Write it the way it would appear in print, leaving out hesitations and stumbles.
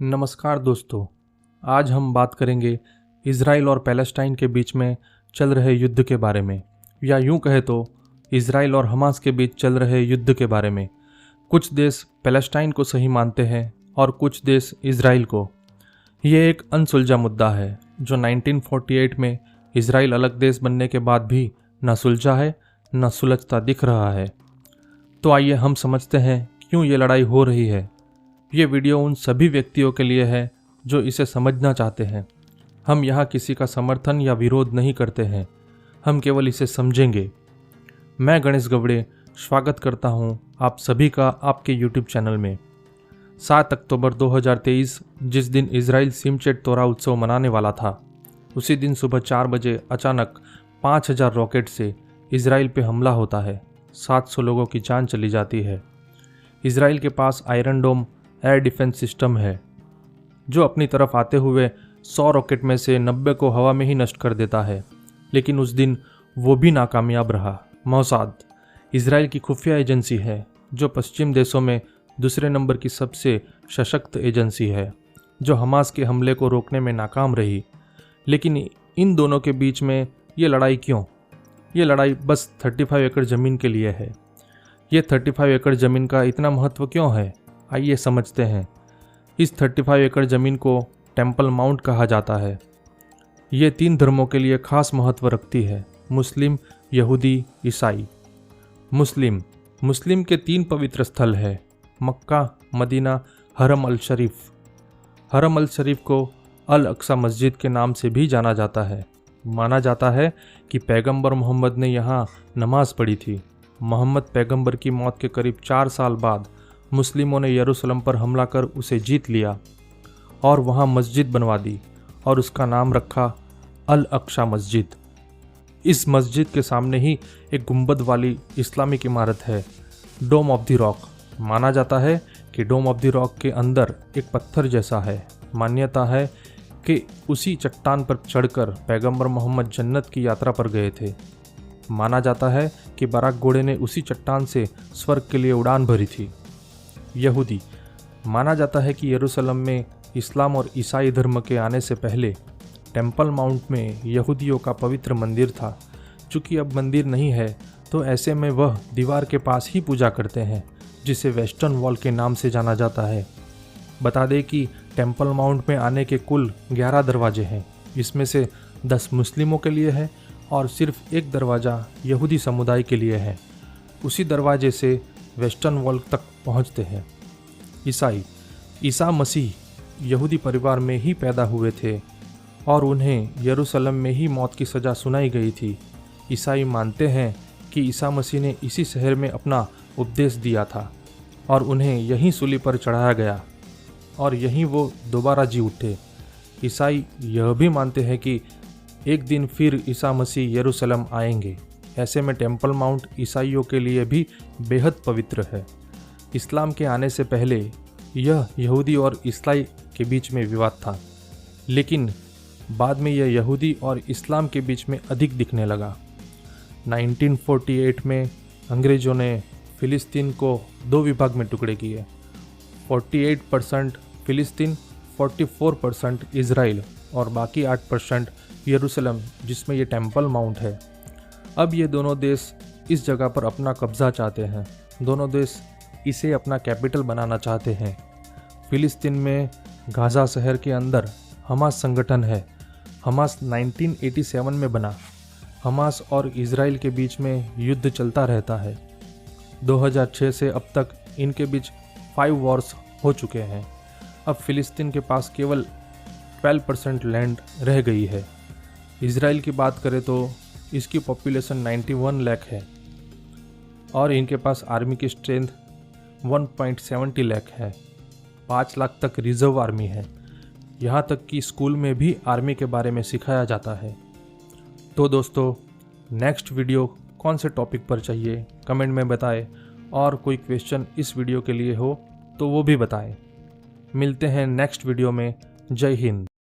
नमस्कार दोस्तों, आज हम बात करेंगे इज़राइल और पैलेस्टाइन के बीच में चल रहे युद्ध के बारे में, या यूं कहे तो इज़राइल और हमास के बीच चल रहे युद्ध के बारे में। कुछ देश पैलेस्टाइन को सही मानते हैं और कुछ देश इज़राइल को। ये एक अनसुलझा मुद्दा है जो 1948 में इज़राइल अलग देश बनने के बाद भी न सुलझा है न सुलझता दिख रहा है। तो आइए हम समझते हैं क्यों ये लड़ाई हो रही है। ये वीडियो उन सभी व्यक्तियों के लिए है जो इसे समझना चाहते हैं। हम यहाँ किसी का समर्थन या विरोध नहीं करते हैं, हम केवल इसे समझेंगे। मैं गणेश गवड़े स्वागत करता हूँ आप सभी का आपके YouTube चैनल में। 7 अक्टूबर 2023 जिस दिन इज़राइल सिमचेट तोरा उत्सव मनाने वाला था, उसी दिन सुबह 4 बजे अचानक 5000 रॉकेट से इज़राइल पे हमला होता है। 700 लोगों की जान चली जाती है। इज़राइल के पास आयरन डोम एयर डिफेंस सिस्टम है जो अपनी तरफ आते हुए 100 रॉकेट में से 90 को हवा में ही नष्ट कर देता है, लेकिन उस दिन वो भी नाकामयाब रहा। मोसाद इज़राइल की खुफिया एजेंसी है जो पश्चिम देशों में दूसरे नंबर की सबसे सशक्त एजेंसी है, जो हमास के हमले को रोकने में नाकाम रही। लेकिन इन दोनों के बीच में ये लड़ाई क्यों? ये लड़ाई बस 35 एकड़ ज़मीन के लिए है। ये 35 एकड़ ज़मीन का इतना महत्व क्यों है, आइए समझते हैं। इस 35 एकड़ ज़मीन को टेम्पल माउंट कहा जाता है। ये 3 धर्मों के लिए खास महत्व रखती है: मुस्लिम, यहूदी, ईसाई। मुस्लिम के 3 पवित्र स्थल है: मक्का, मदीना, हरम अल शरीफ। हरम अल शरीफ को अल अक्सा मस्जिद के नाम से भी जाना जाता है। माना जाता है कि पैगंबर मोहम्मद ने यहाँ नमाज पढ़ी थी। मोहम्मद पैगंबर की मौत के करीब 4 साल बाद मुस्लिमों ने यरूशलेम पर हमला कर उसे जीत लिया और वहाँ मस्जिद बनवा दी और उसका नाम रखा अल अक्सा मस्जिद। इस मस्जिद के सामने ही एक गुंबद वाली इस्लामिक इमारत है, डोम ऑफ द रॉक। माना जाता है कि डोम ऑफ द रॉक के अंदर एक पत्थर जैसा है। मान्यता है कि उसी चट्टान पर चढ़कर पैगंबर मोहम्मद जन्नत की यात्रा पर गए थे। माना जाता है कि बराक घोड़े ने उसी चट्टान से स्वर्ग के लिए उड़ान भरी थी। यहूदी माना जाता है कि यरूशलेम में इस्लाम और ईसाई धर्म के आने से पहले टेम्पल माउंट में यहूदियों का पवित्र मंदिर था। चूँकि अब मंदिर नहीं है तो ऐसे में वह दीवार के पास ही पूजा करते हैं, जिसे वेस्टर्न वॉल के नाम से जाना जाता है। बता दें कि टेम्पल माउंट में आने के कुल 11 दरवाजे हैं। इसमें से 10 मुस्लिमों के लिए है और सिर्फ एक दरवाज़ा यहूदी समुदाय के लिए है। उसी दरवाजे से वेस्टर्न वॉल तक पहुंचते हैं। ईसा मसीह यहूदी परिवार में ही पैदा हुए थे और उन्हें यरूशलेम में ही मौत की सज़ा सुनाई गई थी। ईसाई मानते हैं कि ईसा मसीह ने इसी शहर में अपना उपदेश दिया था और उन्हें यहीं सूली पर चढ़ाया गया और यहीं वो दोबारा जी उठे। ईसाई यह भी मानते हैं कि एक दिन फिर ईसा मसीह यरूशलेम आएंगे। ऐसे में टेम्पल माउंट ईसाइयों के लिए भी बेहद पवित्र है। इस्लाम के आने से पहले यह यहूदी और ईसाई के बीच में विवाद था, लेकिन बाद में यह यहूदी और इस्लाम के बीच में अधिक दिखने लगा। 1948 में अंग्रेज़ों ने फ़िलिस्तीन को 2 विभाग में टुकड़े किए। 48% फ़िलिस्तीन, 44% इज़राइल और बाकी 8% यरूशलेम, जिसमें ये टेम्पल माउंट है। अब ये दोनों देश इस जगह पर अपना कब्ज़ा चाहते हैं। दोनों देश इसे अपना कैपिटल बनाना चाहते हैं। फ़िलिस्तीन में गाज़ा शहर के अंदर हमास संगठन है। हमास 1987 में बना। हमास और इज़राइल के बीच में युद्ध चलता रहता है। 2006 से अब तक इनके बीच 5 वॉर्स हो चुके हैं। अब फ़िलिस्तीन के पास केवल 12% लैंड रह गई है। इज़राइल की बात करें तो इसकी पॉपुलेशन 91 लाख है और इनके पास आर्मी की स्ट्रेंथ 1.70 लाख है। 5 लाख तक रिजर्व आर्मी है। यहाँ तक कि स्कूल में भी आर्मी के बारे में सिखाया जाता है। तो दोस्तों, नेक्स्ट वीडियो कौन से टॉपिक पर चाहिए कमेंट में बताएं, और कोई क्वेश्चन इस वीडियो के लिए हो तो वो भी बताएं। मिलते हैं नेक्स्ट वीडियो में। जय हिंद।